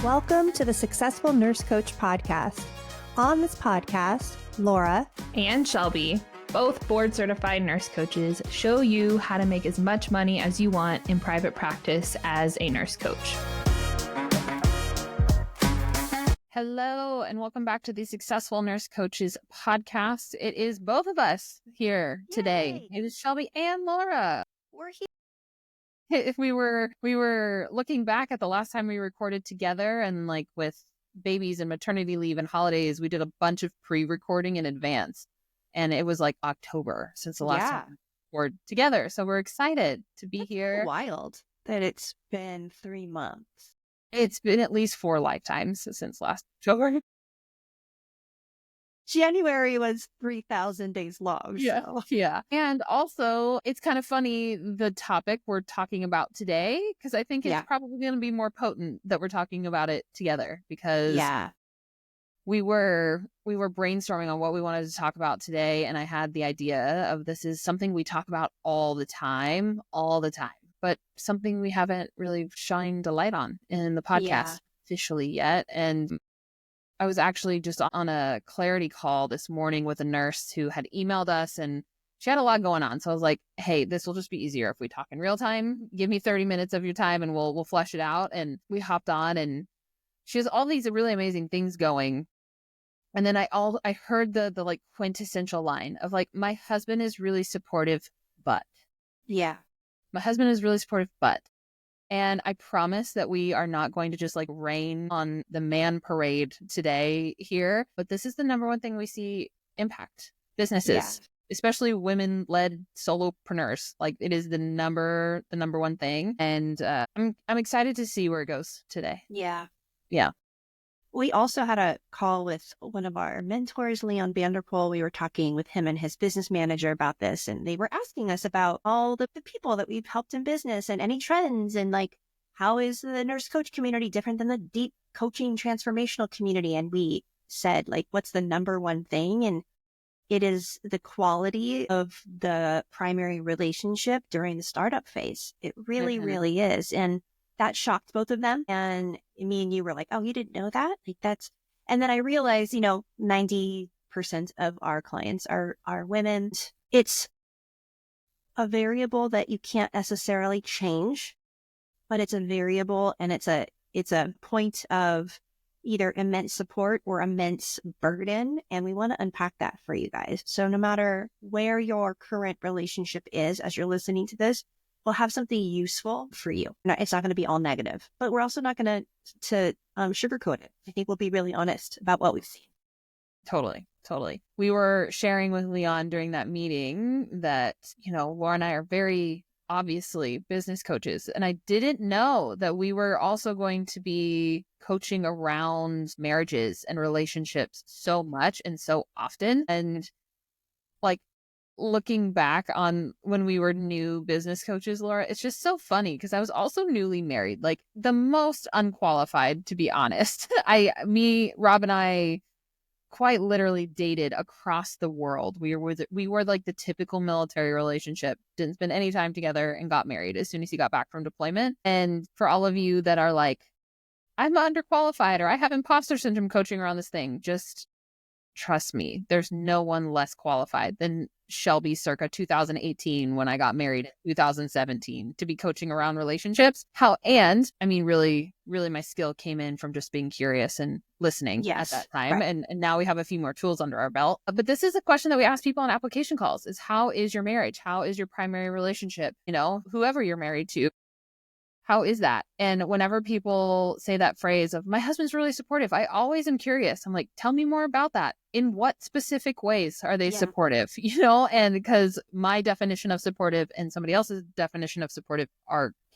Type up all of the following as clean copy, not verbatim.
Welcome to the Successful Nurse Coach podcast. On this podcast, Laura and Shelby, both board-certified nurse coaches, show you how to make as much money as you want in private practice as a nurse coach. Hello, and welcome back to the Successful Nurse Coaches podcast. It is both of us here today. It is Shelby and Laura. We're here. If we were looking back at the last time we recorded together, and like with babies and maternity leave and holidays, we did a bunch of pre-recording in advance, and it was like October since the last time we recorded together. So we're excited to be here. Wild that it's been 3 months. It's been at least 4 lifetimes since last October. January was 3,000 days long. Yeah. And also, it's kind of funny, the topic we're talking about today, because I think it's probably going to be more potent that we're talking about it together, because we were brainstorming on what we wanted to talk about today, and I had the idea of this is something we talk about all the time, but something we haven't really shined a light on in the podcast officially yet. And I was actually just on a clarity call this morning with a nurse who had emailed us, and she had a lot going on. So I was like, hey, this will just be easier if we talk in real time. Give me 30 minutes of your time and we'll flesh it out. And we hopped on, and she has all these really amazing things going. And then I heard the like quintessential line of like, my husband is really supportive, but. Yeah. My husband is really supportive, but. And I promise that we are not going to just like rain on the man parade today here, but this is the number one thing we see impact businesses, especially women-led solopreneurs. Like, it is the number one thing. And I'm excited to see where it goes today. Yeah. We also had a call with one of our mentors, Leon Vanderpool. We were talking with him and his business manager about this, and they were asking us about all the people that we've helped in business and any trends, and like, how is the nurse coach community different than the deep coaching transformational community? And we said, like, what's the number one thing? And it is the quality of the primary relationship during the startup phase. It really, really is. And that shocked both of them. And me and you were like, oh, you didn't know that? Like, that's, and then I realized, 90% of our clients are women. It's a variable that you can't necessarily change, but it's a variable, and it's a point of either immense support or immense burden. And we want to unpack that for you guys. So no matter where your current relationship is, as you're listening to this, we'll have something useful for you. It's not going to be all negative, but we're also not going to sugarcoat it. I think we'll be really honest about what we've seen. Totally. We were sharing with Leon during that meeting that, Laura and I are very obviously business coaches. And I didn't know that we were also going to be coaching around marriages and relationships so much and so often. And like, looking back on when we were new business coaches, Laura, it's just so funny because I was also newly married, like the most unqualified, to be honest. Rob and I quite literally dated across the world. We were like the typical military relationship, didn't spend any time together, and got married as soon as he got back from deployment. And for all of you that are like, I'm underqualified or I have imposter syndrome coaching around this thing, just trust me, there's no one less qualified than Shelby circa 2018 when I got married in 2017 to be coaching around relationships. Really my skill came in from just being curious and listening at that time. Right. And now we have a few more tools under our belt. But this is a question that we ask people on application calls is, how is your marriage? How is your primary relationship? Whoever you're married to. How is that? And whenever people say that phrase of, my husband's really supportive, I always am curious. I'm like, tell me more about that. In what specific ways are they supportive? And because my definition of supportive and somebody else's definition of supportive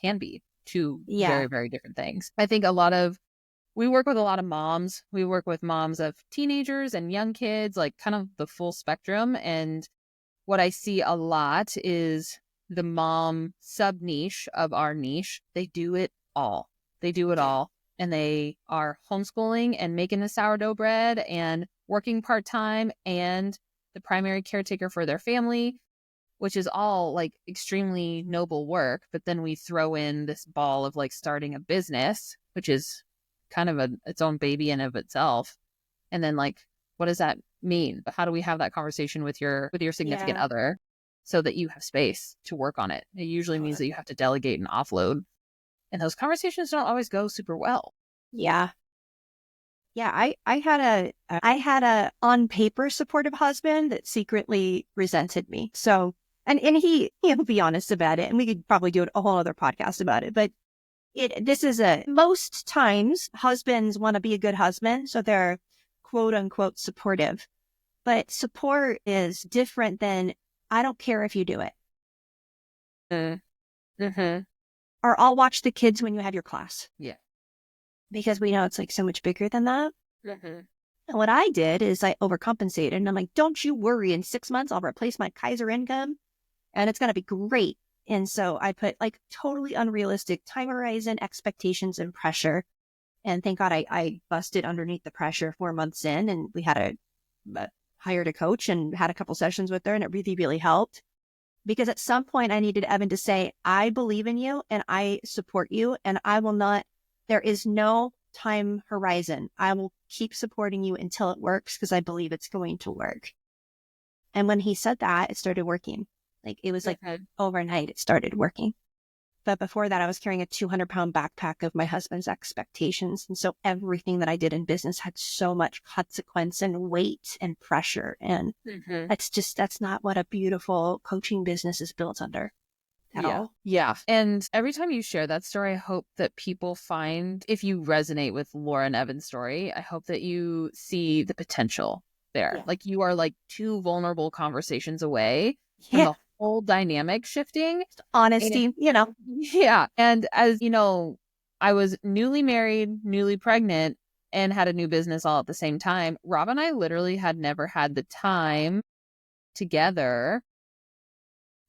can be two very, very different things. I think we work with a lot of moms. We work with moms of teenagers and young kids, like kind of the full spectrum. And what I see a lot is the mom sub niche of our niche. They do it all. And they are homeschooling and making the sourdough bread and working part-time and the primary caretaker for their family, which is all like extremely noble work. But then we throw in this ball of like starting a business, which is kind of its own baby in of itself. And then like, what does that mean? How do we have that conversation with your significant Yeah. other so that you have space to work on it? It usually means that you have to delegate and offload. And those conversations don't always go super well. Yeah. Yeah. I had a on paper supportive husband that secretly resented me. So, and he'll be honest about it. And we could probably do a whole other podcast about it. But most times husbands want to be a good husband. So they're quote unquote supportive. But support is different than I don't care if you do it. Mm-hmm. Or I'll watch the kids when you have your class. Yeah. Because we know it's like so much bigger than that. Mm-hmm. And what I did is I overcompensated. And I'm like, don't you worry. In 6 months, I'll replace my Kaiser income and it's going to be great. And so I put like totally unrealistic time horizon, expectations, and pressure. And thank God I busted underneath the pressure 4 months in. And we had hired a coach and had a couple sessions with her. And it really, really helped. Because at some point I needed Evan to say, I believe in you and I support you and I will not, there is no time horizon. I will keep supporting you until it works because I believe it's going to work. And when he said that, it started working. Like it was like overnight, it started working. But before that, I was carrying a 200-pound backpack of my husband's expectations. And so everything that I did in business had so much consequence and weight and pressure. And that's not what a beautiful coaching business is built under at all. Yeah. And every time you share that story, I hope that people find, if you resonate with Laura and Evan's story, I hope that you see the potential there. Yeah. Like you are like 2 vulnerable conversations away from the whole dynamic shifting. Honesty, Yeah. And as you know, I was newly married, newly pregnant, and had a new business all at the same time. Rob and I literally had never had the time together.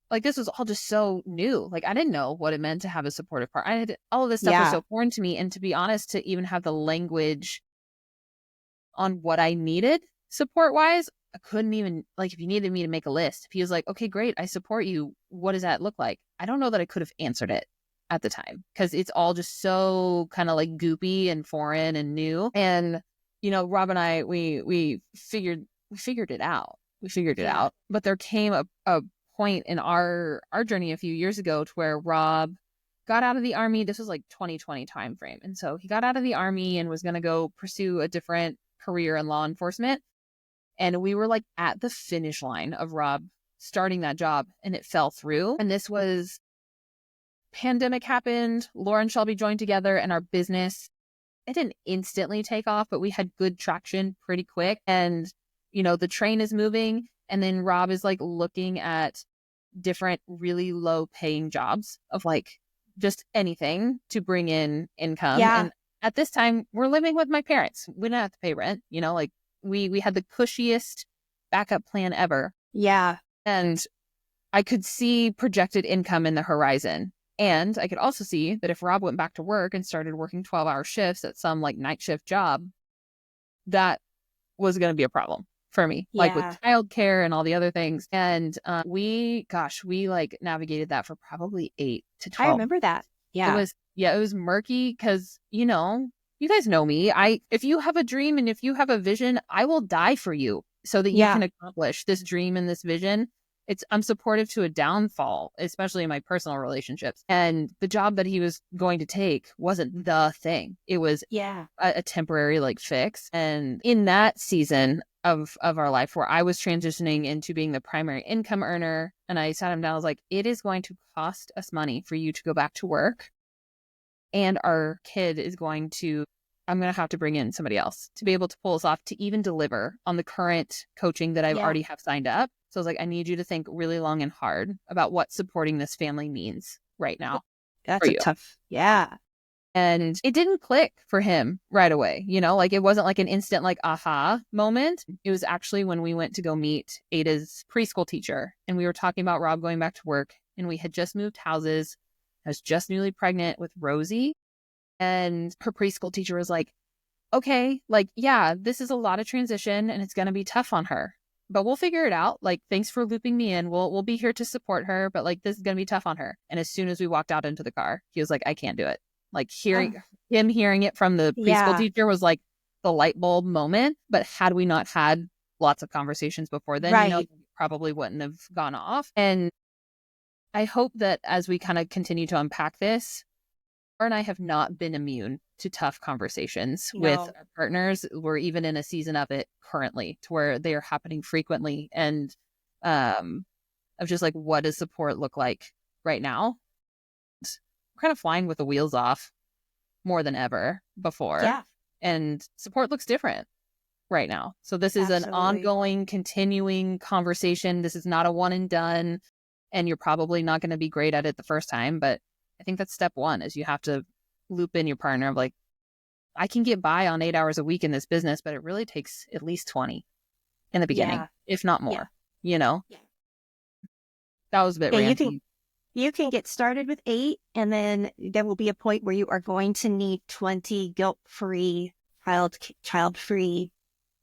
Like this was all just so new. Like I didn't know what it meant to have a supportive partner. All of this stuff was so foreign to me. And to be honest, to even have the language on what I needed support wise, I couldn't even, like, if you needed me to make a list, if he was like, okay, great, I support you, what does that look like? I don't know that I could have answered it at the time because it's all just so kind of like goopy and foreign and new. And, Rob and I, we figured it out. We figured it out. But there came a point in our journey a few years ago to where Rob got out of the Army. This was like 2020 timeframe. And so he got out of the Army and was going to go pursue a different career in law enforcement. And we were like at the finish line of Rob starting that job and it fell through. And this was pandemic happened. Laura and Shelby joined together and our business, it didn't instantly take off, but we had good traction pretty quick. And, the train is moving. And then Rob is like looking at different really low paying jobs of like just anything to bring in income. Yeah. And at this time we're living with my parents. We didn't have to pay rent, like we had the cushiest backup plan ever. Yeah. And I could see projected income in the horizon. And I could also see that if Rob went back to work and started working 12-hour shifts at some like night shift job, that was going to be a problem for me, like with childcare and all the other things. And we like navigated that for probably 8 to 12. I remember that. Yeah. It was murky because, you guys know me. If you have a dream and if you have a vision, I will die for you so that you can accomplish this dream and this vision. I'm supportive to a downfall, especially in my personal relationships. And the job that he was going to take wasn't the thing. It was a temporary like fix. And in that season of our life where I was transitioning into being the primary income earner, and I sat him down, I was like, it is going to cost us money for you to go back to work. And our kid is I'm going to have to bring in somebody else to be able to pull us off to even deliver on the current coaching that I've already have signed up. So I was like, I need you to think really long and hard about what supporting this family means right now. That's tough. Yeah. And it didn't click for him right away. Like it wasn't like an instant like aha moment. It was actually when we went to go meet Ada's preschool teacher and we were talking about Rob going back to work and we had just moved houses. I was just newly pregnant with Rosie. And her preschool teacher was like, okay, like, yeah, this is a lot of transition and it's going to be tough on her, but we'll figure it out. Like, thanks for looping me in. We'll be here to support her, but like, this is going to be tough on her. And as soon as we walked out into the car, he was like, I can't do it. Like Oh, hearing it from the preschool yeah, teacher was like the light bulb moment. But had we not had lots of conversations before then, right. probably wouldn't have gone off. And I hope that as we kind of continue to unpack this, her and I have not been immune to tough conversations with No. our partners. We're even in a season of it currently to where they are happening frequently. And of just like, what does support look like right now? We're kind of flying with the wheels off more than ever before. Yeah, And support looks different right now. So this is an absolutely. ongoing, continuing conversation. This is not a one and done. And you're probably not going to be great at it the first time. But I think that's step one is you have to loop in your partner of like, I can get by on 8 hours a week in this business, but it really takes at least 20 in the beginning, Yeah, if not yeah, more, you know? yeah. That was a bit Yeah, ranty. you can get started with 8, and then there will be a point where you are going to need 20 guilt-free, child-free,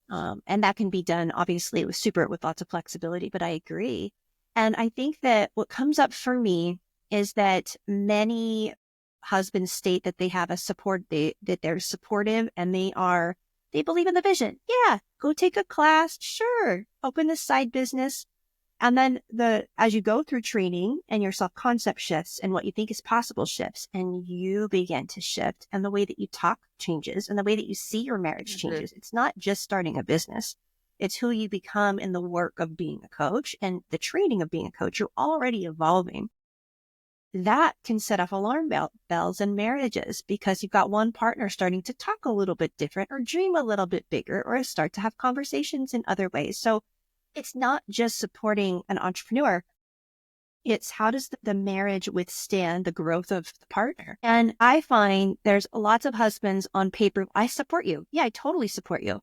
and that can be done obviously with lots of flexibility. But I agree, and I think that what comes up for me is that many husbands state that they have that they're supportive and they believe in the vision. Yeah, go take a class, sure, open this side business. And then as you go through training and your self-concept shifts and what you think is possible shifts, and you begin to shift, and the way that you talk changes and the way that you see your marriage Mm-hmm. changes. It's not just starting a business. It's who you become in the work of being a coach and the training of being a coach. You're already evolving. That can set off bells in marriages because you've got one partner starting to talk a little bit different or dream a little bit bigger or start to have conversations in other ways. So it's not just supporting an entrepreneur. It's how does the marriage withstand the growth of the partner? And I find there's lots of husbands on paper, I support you. Yeah, I totally support you.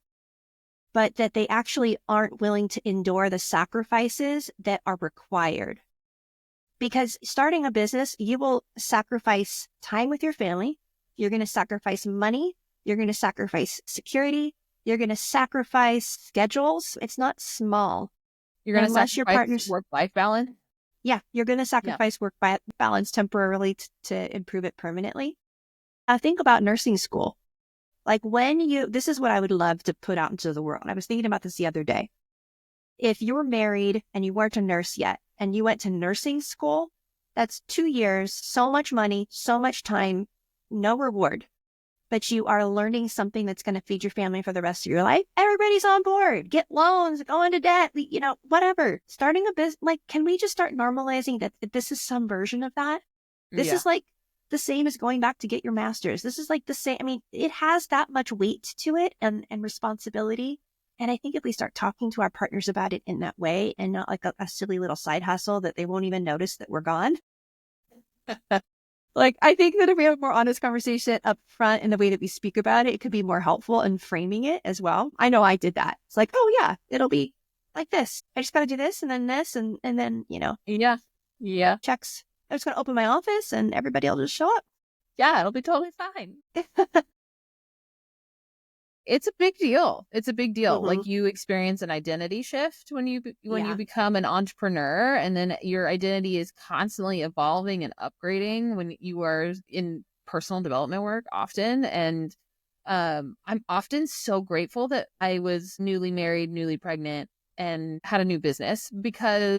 But that they actually aren't willing to endure the sacrifices that are required. Because starting a business, you will sacrifice time with your family. You're going to sacrifice money. You're going to sacrifice security. You're going to sacrifice schedules. It's not small You're going to unless your sacrifice partner's, work-life balance. yeah, you're going to Yeah. sacrifice work balance temporarily to improve it permanently. Think about nursing school. Like this is what I would love to put out into the world. I was thinking about this the other day. If you were married and you weren't a nurse yet and you went to nursing school, that's 2 years, so much money, so much time, no reward, but you are learning something that's going to feed your family for the rest of your life. Everybody's on board. Get loans, go into debt, whatever. Starting a business, like, can we just start normalizing that this is some version of that? This Yeah. is like the same as going back to get your master's. This is like the same. I mean, it has that much weight to it and responsibility. And I think if we start talking to our partners about it in that way and not like a silly little side hustle that they won't even notice that we're gone. Like, I think that if we have a more honest conversation up front in the way that we speak about it, it could be more helpful in framing it as well. I know I did that. It's like, oh yeah, it'll be like this. I just got to do this and then this and then, Yeah. Yeah. checks. I'm just going to open my office and everybody will just show up. Yeah. It'll be totally fine. It's a big deal. It's a big deal. Mm-hmm. Like you experience an identity shift when you Yeah. become an entrepreneur, and then your identity is constantly evolving and upgrading when you are in personal development work often. And I'm often so grateful that I was newly married, newly pregnant, and had a new business because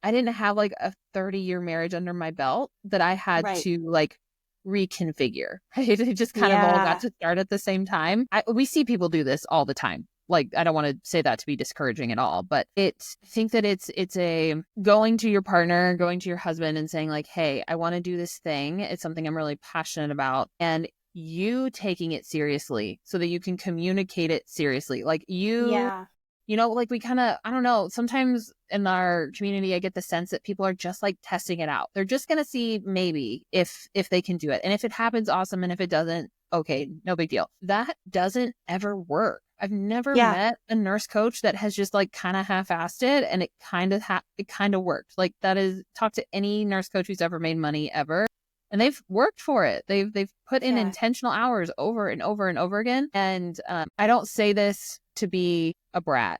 I didn't have like a 30-year marriage under my belt that I had Right. to like reconfigure. Right? It just kind of all got Yeah. to start at the same time. We see people do this all the time. Like I don't want to say that to be discouraging at all, but I think that it's a going to your partner, going to your husband and saying like, "Hey, I want to do this thing. It's something I'm really passionate about." And you taking it seriously so that you can communicate it seriously. Like Yeah. like we kind of, I don't know, sometimes in our community, I get the sense that people are just like testing it out. They're just going to see maybe if they can do it. And if it happens, awesome. And if it doesn't, okay, no big deal. That doesn't ever work. I've never Yeah. met a nurse coach that has just like kind of half-assed it and it kind of worked. Like that is talk to any nurse coach who's ever made money ever. And they've worked for it. They've put in Yeah. intentional hours over and over and over again. And I don't say this to be a brat,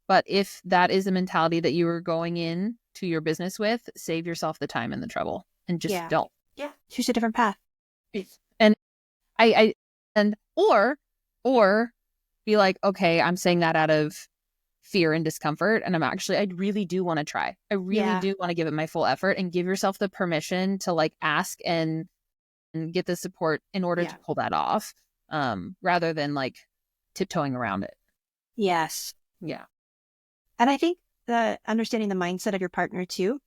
but if that is the mentality that you are going in to your business with, save yourself the time and the trouble and just Yeah. don't. Yeah. Choose a different path. And I and or be like, okay, I'm saying that out of fear and discomfort, and I really do want to try. I really Yeah. do want to give it my full effort, and give yourself the permission to like ask and get the support in order Yeah. to pull that off, rather than like tiptoeing around it. Yes. Yeah. And I think the understanding the mindset of your partner too,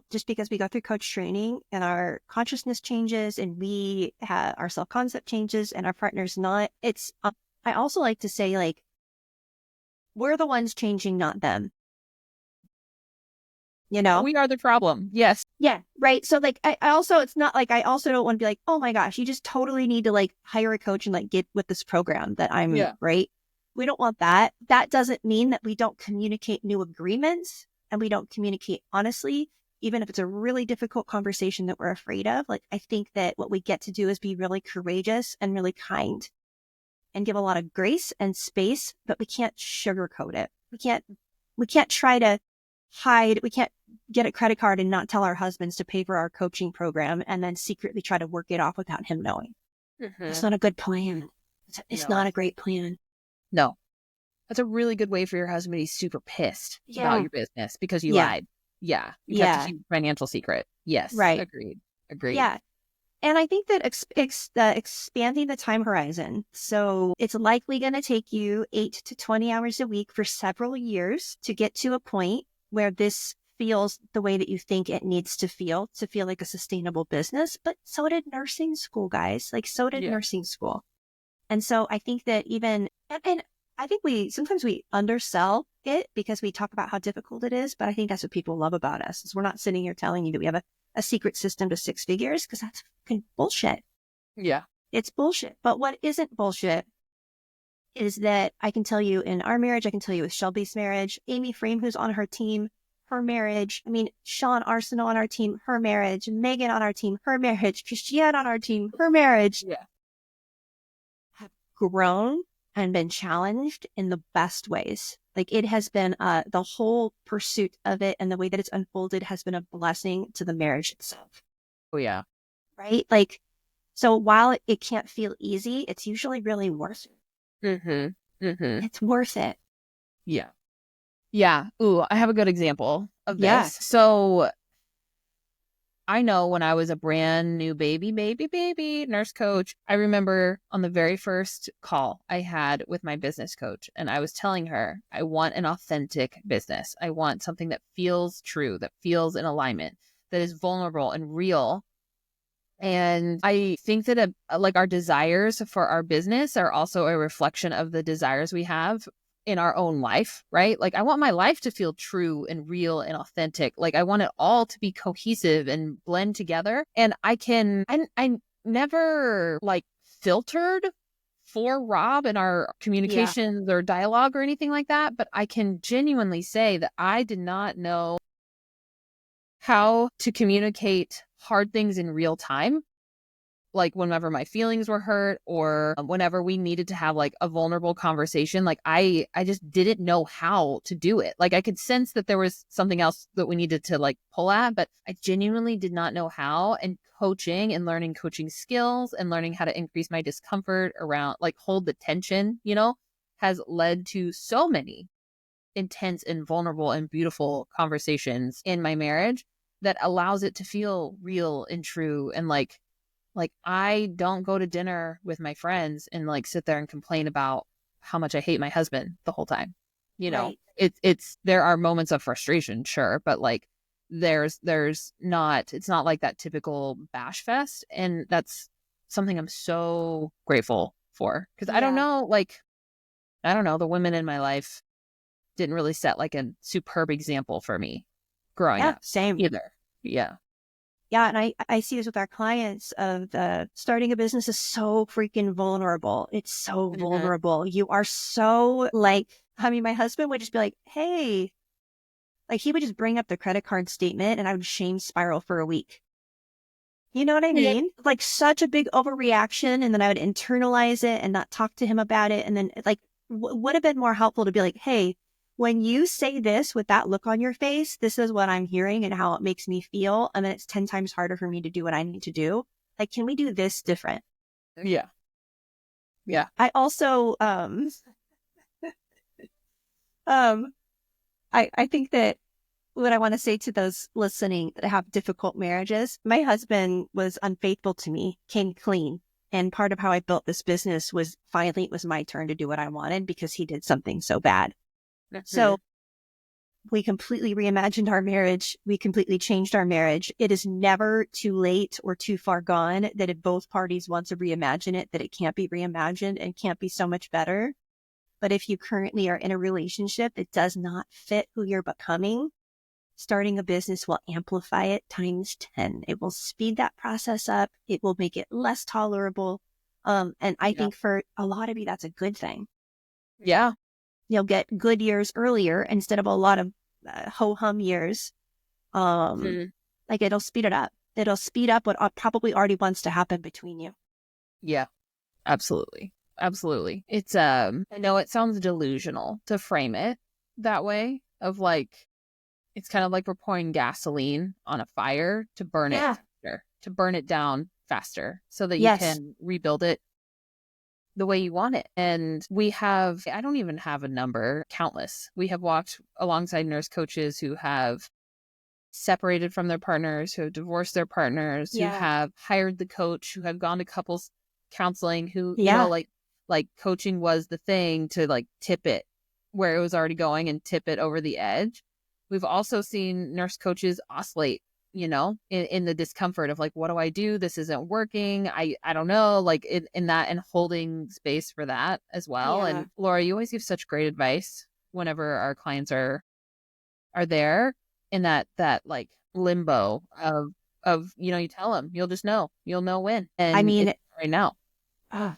just because we go through coach training and our consciousness changes and we have our self-concept changes and our partner's not, I also like to say like, we're the ones changing, not them, you know? We are the problem. Yes. Yeah. Right. So like, I also, it's not like, I also don't want to be like, oh my gosh, you just totally need to like hire a coach and like get with this program that I'm Yeah. right. We don't want that. That doesn't mean that we don't communicate new agreements and we don't communicate honestly, even if it's a really difficult conversation that we're afraid of. Like, I think that what we get to do is be really courageous and really kind and give a lot of grace and space, but we can't sugarcoat it. We can't try to hide. We can't get a credit card and not tell our husbands to pay for our coaching program and then secretly try to work it off without him knowing. That's Mm-hmm. not a good plan. It's No. not a great plan. No. That's a really good way for your husband to be super pissed about Yeah. your business because you Yeah. lied. Yeah. You kept a Yeah. huge financial secret. Yes. Right. Agreed. Agreed. Yeah. And I think that expanding the time horizon. So it's likely going to take you 8 to 20 hours a week for several years to get to a point where this feels the way that you think it needs to feel like a sustainable business. But so did nursing school, guys. Like, so did Yeah. nursing school. And so I think that and I think sometimes we undersell it because we talk about how difficult it is. But I think that's what people love about us is we're not sitting here telling you that we have a secret system to 6 figures because that's fucking bullshit. Yeah. It's bullshit. But what isn't bullshit is that I can tell you in our marriage, I can tell you with Shelby's marriage, Amy Frame, who's on her team, her marriage. I mean, Sean Arsenault on our team, her marriage, Megan on our team, her marriage, Christiane on our team, her marriage Yeah. have grown and been challenged in the best ways. Like, it has been the whole pursuit of it and the way that it's unfolded has been a blessing to the marriage itself. Oh, yeah. Right? Like, so while it can't feel easy, it's usually really worth it. Mm-hmm. Mm-hmm. It's worth it. Yeah. Yeah. Ooh, I have a good example of Yeah. this. So I know when I was a brand new baby nurse coach, I remember on the very first call I had with my business coach, and I was telling her, I want an authentic business. I want something that feels true, that feels in alignment, that is vulnerable and real. And I think that like our desires for our business are also a reflection of the desires we have in our own life, right? Like, I want my life to feel true and real and authentic. Like, I want it all to be cohesive and blend together. And I never like filtered for Rob in our Yeah. communications or dialogue or anything like that. But I can genuinely say that I did not know how to communicate hard things in real time, like whenever my feelings were hurt or whenever we needed to have like a vulnerable conversation. Like, I just didn't know how to do it. Like, I could sense that there was something else that we needed to like pull at, but I genuinely did not know how. And coaching and learning coaching skills and learning how to increase my discomfort around like hold the tension, has led to so many intense and vulnerable and beautiful conversations in my marriage that allows it to feel real and true. And like I don't go to dinner with my friends and like sit there and complain about how much I hate my husband the whole time. Right. It's there are moments of frustration, sure, but like there's not it's not like that typical bash fest. And that's something I'm so grateful for. Because Yeah. I don't know, the women in my life didn't really set like a superb example for me growing Yeah. up Same. either. Yeah. Yeah. And I see this with our clients of starting a business is so freaking vulnerable. It's so Mm-hmm. vulnerable. You are so like, I mean, my husband would just be like, hey, like he would just bring up the credit card statement and I would shame spiral for a week. You know what I Yeah. mean? Like such a big overreaction. And then I would internalize it and not talk to him about it. And then like would have been more helpful to be like, hey, when you say this with that look on your face, this is what I'm hearing and how it makes me feel. And then it's 10 times harder for me to do what I need to do. Like, can we do this different? Yeah. Yeah. I also, um, I think that what I want to say to those listening that have difficult marriages, my husband was unfaithful to me, came clean. And part of how I built this business was finally it was my turn to do what I wanted because he did something so bad. So Mhm. we completely reimagined our marriage. We completely changed our marriage. It is never too late or too far gone that if both parties want to reimagine it, that it can't be reimagined and can't be so much better. But if you currently are in a relationship that does not fit who you're becoming, starting a business will amplify it times 10. It will speed that process up. It will make it less tolerable. And I Yeah. think for a lot of you, that's a good thing. Yeah. You'll get good years earlier instead of a lot of ho-hum years. Um, Mhm. like it'll speed it up. It'll speed up what probably already wants to happen between you. Yeah. Absolutely. Absolutely. It's I know it sounds delusional to frame it that way of like it's kind of like we're pouring gasoline on a fire to burn it Yeah. faster, to burn it down faster so that you Yes. can rebuild it the way you want it. And we have, I don't even have a number, countless. We have walked alongside nurse coaches who have separated from their partners, who have divorced their partners, who Yeah. have hired the coach, who have gone to couples counseling, who, Yeah. like coaching was the thing to like tip it where it was already going and tip it over the edge. We've also seen nurse coaches oscillate, in the discomfort of like, what do I do? This isn't working. I don't know, like in that and holding space for that as well. Yeah. And Laura, you always give such great advice whenever our clients are there in that like limbo of you tell them you'll know when I and mean, it's right now. uh,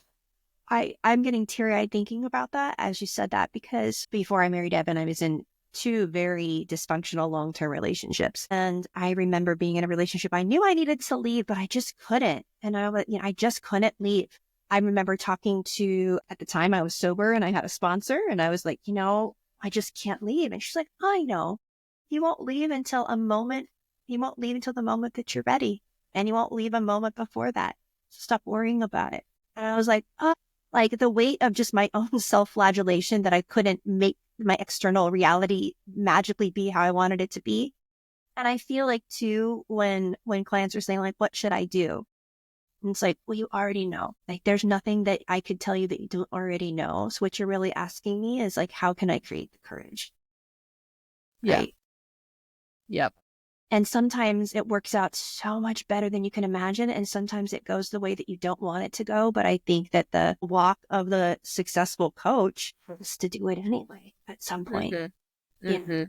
I'm getting teary-eyed thinking about that as you said that because before I married Evan, I was in two very dysfunctional long-term relationships. And I remember being in a relationship. I knew I needed to leave, but I just couldn't. And I just couldn't leave. I remember talking to, at the time I was sober and I had a sponsor and I was like, I just can't leave. And she's like, I know. You won't leave until you won't leave until the moment that you're ready. And you won't leave a moment before that. So stop worrying about it. And I was like, oh, like the weight of just my own self-flagellation that I couldn't make my external reality magically be how I wanted it to be. And I feel like too, when clients are saying like, what should I do? And it's like, well, you already know. Like there's nothing that I could tell you that you don't already know. So what you're really asking me is like, how can I create the courage? Yeah. Right. Yep. And sometimes it works out so much better than you can imagine. And sometimes it goes the way that you don't want it to go. But I think that the walk of the successful coach is to do it anyway at some point. Mm-hmm. Yeah. Mm-hmm.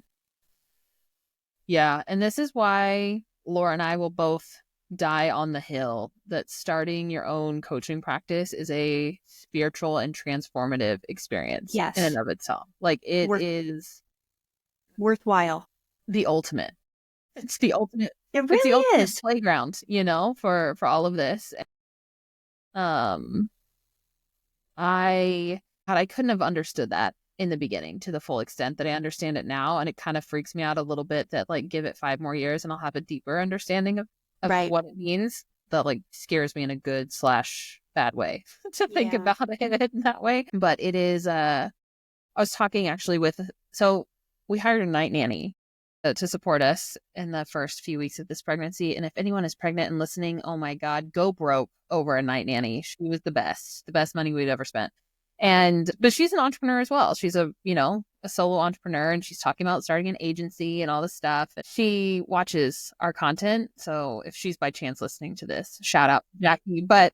Yeah, and this is why Laura and I will both die on the hill that starting your own coaching practice is a spiritual and transformative experience in and Yes. of itself. Like it Worth is worthwhile. the ultimate. It's the ultimate. It It's the really ultimate is. playground, for all of this. Um, I couldn't have understood that in the beginning to the full extent that I understand it now, and it kind of freaks me out a little bit that like give it 5 more years and I'll have a deeper understanding of Right. what it means. That like scares me in a good slash bad way to think Yeah. about it in that way. But it is. I was talking actually so we hired a night nanny to support us in the first few weeks of this pregnancy. And if anyone is pregnant and listening, oh my God, go broke over a night nanny. She was the best money we'd ever spent. But she's an entrepreneur as well. She's a solo entrepreneur and she's talking about starting an agency and all this stuff. She watches our content. So if she's by chance listening to this, shout out Jackie. But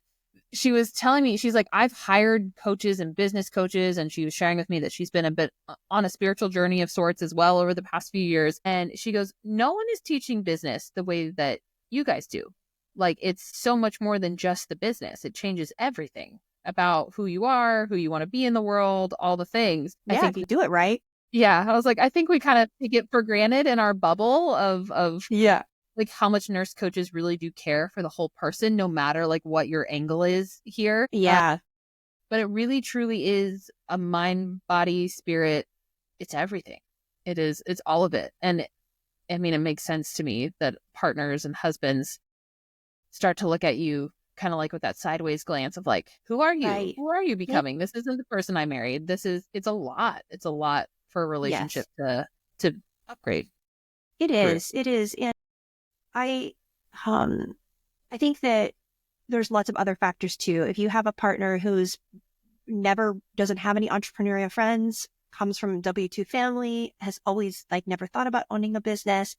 she was telling me, she's like, I've hired coaches and business coaches. And she was sharing with me that she's been a bit on a spiritual journey of sorts as well over the past few years. And she goes, no one is teaching business the way that you guys do. Like, it's so much more than just the business. It changes everything about who you are, who you want to be in the world, all the things. I Yeah. If think, you do it right. yeah, I was like, I think we kind of take it for granted in our bubble of Yeah. like how much nurse coaches really do care for the whole person, no matter like what your angle is here. Yeah. But it really truly is a mind, body, spirit. It's everything. It's all of it. And I mean, it makes sense to me that partners and husbands start to look at you kind of like with that sideways glance of like, who are you? Right. Who are you Yep. becoming? This isn't the person I married. It's a lot. It's a lot for a relationship Yes, to upgrade it through. is. It is. And I, um, I think that there's lots of other factors too. If you have a partner who's never doesn't have any entrepreneurial friends, comes from a W-2 family, has always like never thought about owning a business,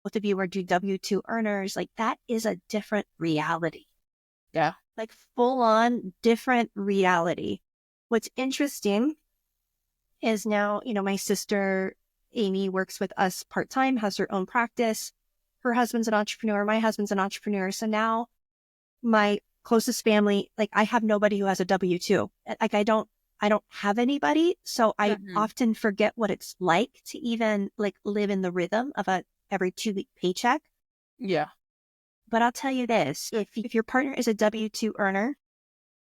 both of you are W-2 earners, like that is a different reality, Yeah. like full on different reality. What's interesting is now, my sister Amy works with us part time, has her own practice. Her husband's an entrepreneur. My husband's an entrepreneur. So now my closest family, like I have nobody who has a W-2. Like I don't have anybody. So I Mhm. often forget what it's like to even like live in the rhythm of a every 2 week paycheck. Yeah. But I'll tell you this, if your partner is a W-2 earner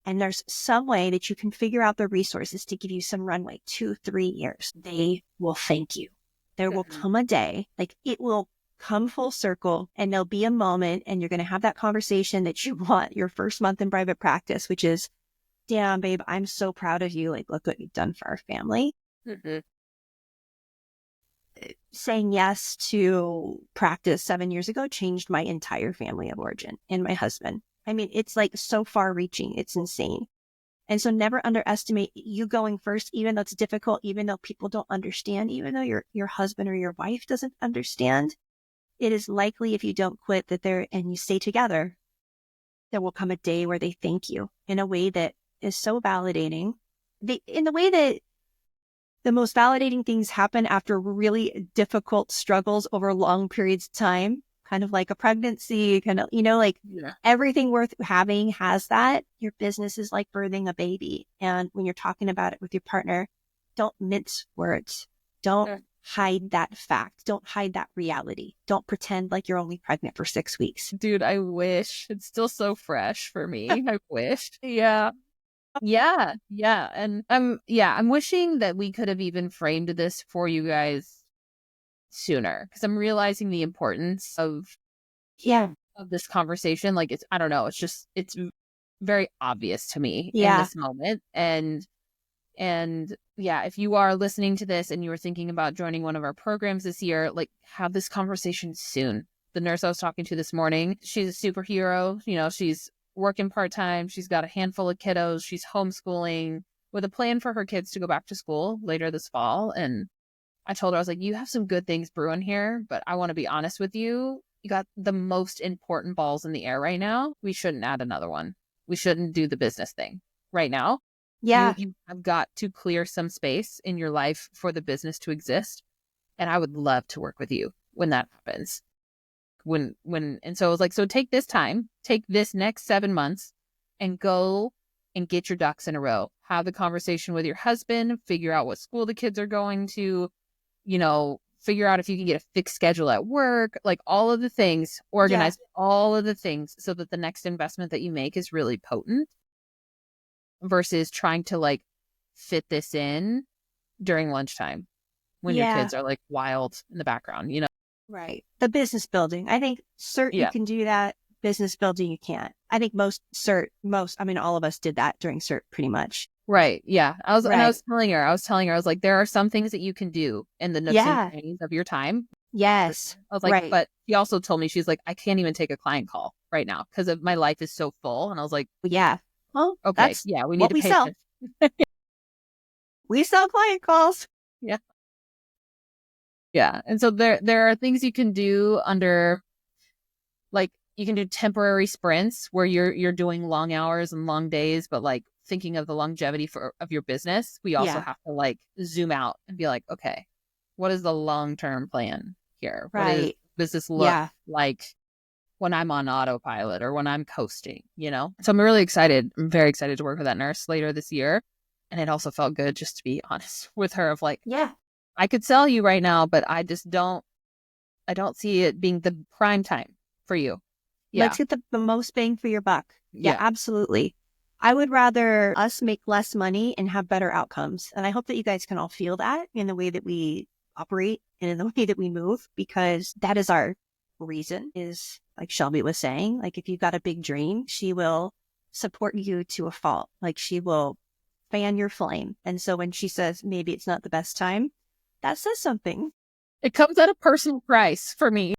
and there's some way that you can figure out the resources to give you some runway, 2, 3 years, they will thank you. There will Mhm. come a day, like it will come full circle and there'll be a moment and you're going to have that conversation that you want your first month in private practice, which is, damn, babe, I'm so proud of you. Like, look what you've done for our family. Mhm. Saying yes to practice 7 years ago changed my entire family of origin and my husband. I mean, it's like so far reaching. It's insane. And so never underestimate you going first, even though it's difficult, even though people don't understand, even though your husband or your wife doesn't understand. It is likely if you don't quit that there and you stay together, there will come a day where they thank you in a way that is so validating. In the way that the most validating things happen after really difficult struggles over long periods of time, kind of like a pregnancy, kind of, like Yeah. everything worth having has that. Your business is like birthing a baby. And when you're talking about it with your partner, don't mince words. Don't Yeah. hide that fact. Don't hide that reality. Don't pretend like you're only pregnant for 6 weeks. Dude, I wish. It's still so fresh for me. I wish. Yeah. Yeah. Yeah. And I'm wishing that we could have even framed this for you guys sooner because I'm realizing the importance Yeah. of this conversation. Like I don't know, it's very obvious to me in Yeah. this moment. And yeah, if you are listening to this and you are thinking about joining one of our programs this year, like have this conversation soon. The nurse I was talking to this morning, she's a superhero. She's working part-time. She's got a handful of kiddos. She's homeschooling with a plan for her kids to go back to school later this fall. And I told her, I was like, you have some good things brewing here, but I want to be honest with you. You got the most important balls in the air right now. We shouldn't add another one. We shouldn't do the business thing right now. You Yeah. you have got to clear some space in your life for the business to exist. And I would love to work with you when that happens. And so I was like, so take this time, take this next 7 months and go and get your ducks in a row. Have the conversation with your husband, figure out what school the kids are going to, figure out if you can get a fixed schedule at work, like all of the things, Yeah. organize all of the things so that the next investment that you make is really potent versus trying to like fit this in during lunchtime when your Yeah. kids are like wild in the background. Right. The business building. I think cert, you Yeah. can do that. Business building, you can't. I think I mean, all of us did that during cert pretty much. Right. Yeah. I Right. was telling her, I was like, there are some things that you can do in the nooks and Yeah. crannies of your time. Yes. I was like, Right. but she also told me, she's like, I can't even take a client call right now because of my life is so full. And I was like, Yeah. Well, okay, that's yeah, we need what to we pay sell. attention. We sell client calls. Yeah. Yeah. And so there are things you can do under like you can do temporary sprints where you're doing long hours and long days, but like thinking of the longevity of your business, we also Yeah. have to like zoom out and be like, okay, what is the long-term plan here? Right. Does this look Yeah. like when I'm on autopilot or when I'm coasting? So I'm really excited. I'm very excited to work with that nurse later this year. And it also felt good just to be honest with her of like, Yeah. I could sell you right now, but I don't see it being the prime time for you. Let's Yeah. get the most bang for your buck. Yeah, Yeah. absolutely. I would rather us make less money and have better outcomes. And I hope that you guys can all feel that in the way that we operate and in the way that we move, because that is our reason is like Shelby was saying. Like if you've got a big dream, she will support you to a fault. Like she will fan your flame. And so when she says maybe it's not the best time, that says something. It comes at a personal price for me.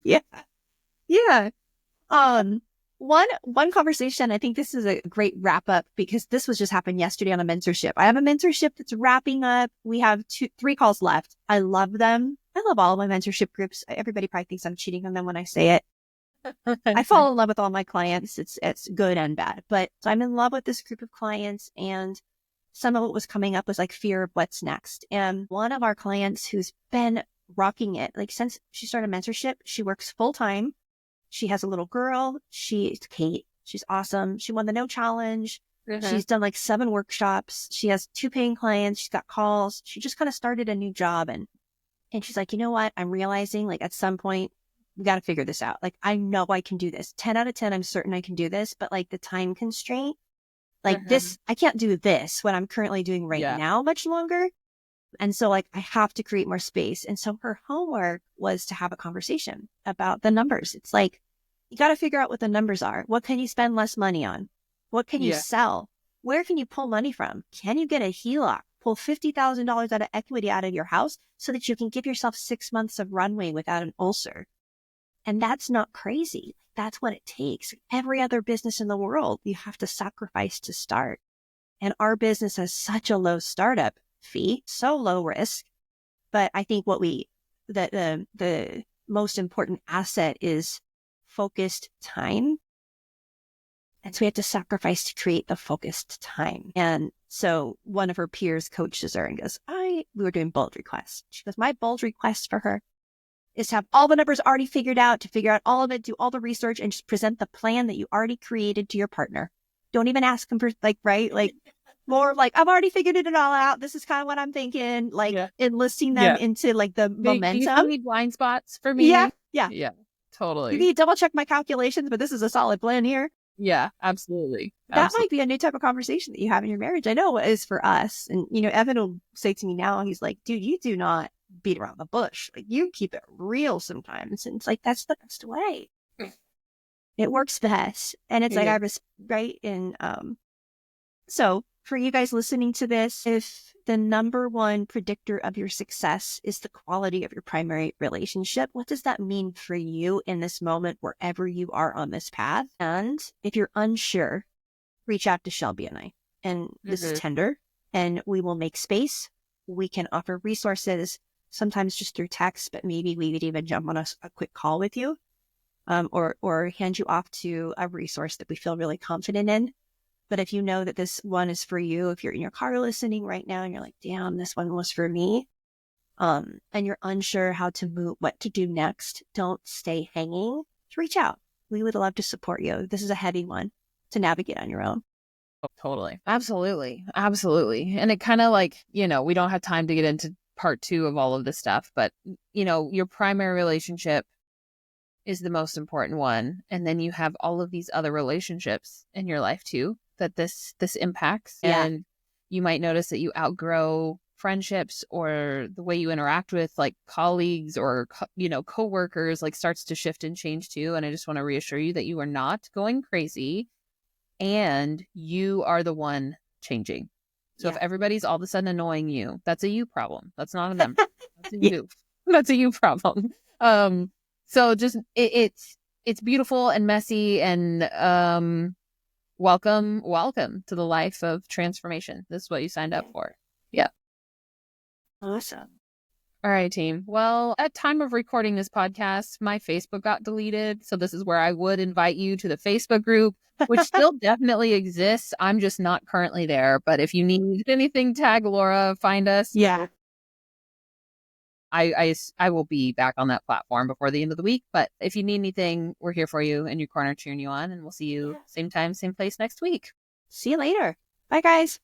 Yeah. Yeah. One conversation, I think this is a great wrap up because this was just happened yesterday on a mentorship. I have a mentorship that's wrapping up. We have 3 calls left. I love them. I love all of my mentorship groups. Everybody probably thinks I'm cheating on them when I say it. I fall in love with all my clients. It's good and bad, but so I'm in love with this group of clients, and some of what was coming up was like fear of what's next. And one of our clients who's been rocking it, like since she started mentorship, she works full time. She has a little girl. She's Kate. She's awesome. She won the No Challenge. She's done like 7 workshops. She has 2 paying clients. She's got calls. She just kind of started a new job. And she's like, you know what? I'm realizing like at some point, we got to figure this out. Like, I know I can do this. 10 out of 10, I'm certain I can do this. But like the time constraint, like this, I can't do this, what I'm currently doing right now much longer. And so like I have to create more space. And so her homework was to have a conversation about the numbers. It's like, you got to figure out what the numbers are. What can you spend less money on? What can you sell? Where can you pull money from? Can you get a HELOC? Pull $50,000 out of equity out of your house so that you can give yourself 6 months of runway without an ulcer. And that's not crazy. That's what it takes. Every other business in the world, you have to sacrifice to start. And our business has such a low startup fee, so low risk. But I think the most important asset is focused time. And so we have to sacrifice to create the focused time. And so one of her peers coaches her and goes, we were doing bold requests. She goes, my bold request for her is to have all the numbers already figured out, to figure out all of it, do all the research, and just present the plan that you already created to your partner. Don't even ask them for more like, I've already figured it all out. This is kind of what I'm thinking, enlisting them into like the momentum. Do you need blind spots for me? Yeah, totally. You need to double check my calculations, but this is a solid plan here. Yeah, absolutely. That might be a new type of conversation that you have in your marriage. I know it is for us. And, Evan will say to me now, he's like, dude, you do not beat around the bush. Like you keep it real sometimes. And it's like, that's the best way. It works best. And it's like, I was right. And, so for you guys listening to this, if the number one predictor of your success is the quality of your primary relationship, what does that mean for you in this moment, wherever you are on this path? And if you're unsure, reach out to Shelby and I. And this is tender, and we will make space. We can offer resources, sometimes just through text, but maybe we would even jump on a quick call with you, or hand you off to a resource that we feel really confident in. But if you know that this one is for you, if you're in your car listening right now and you're like, damn, this one was for me, and you're unsure how to move, what to do next, don't stay hanging. Reach out. We would love to support you. This is a heavy one to navigate on your own. Oh, totally. Absolutely. Absolutely. And it kind of like, we don't have time to get into part 2 of all of this stuff, but, your primary relationship is the most important one. And then you have all of these other relationships in your life too, that this impacts. Yeah. And you might notice that you outgrow friendships, or the way you interact with like colleagues or, coworkers like starts to shift and change too. And I just want to reassure you that you are not going crazy, and you are the one changing. So if everybody's all of a sudden annoying you, that's a you problem. That's not a them. That's a you. That's a you problem. So just it's beautiful and messy, and welcome to the life of transformation. This is what you signed up for. Yeah. Awesome. All right, team. Well, at time of recording this podcast, my Facebook got deleted. So this is where I would invite you to the Facebook group, which still definitely exists. I'm just not currently there. But if you need anything, tag Laura, find us. Yeah. I will be back on that platform before the end of the week. But if you need anything, we're here for you, in your corner, cheering you on. And we'll see you same time, same place next week. See you later. Bye, guys.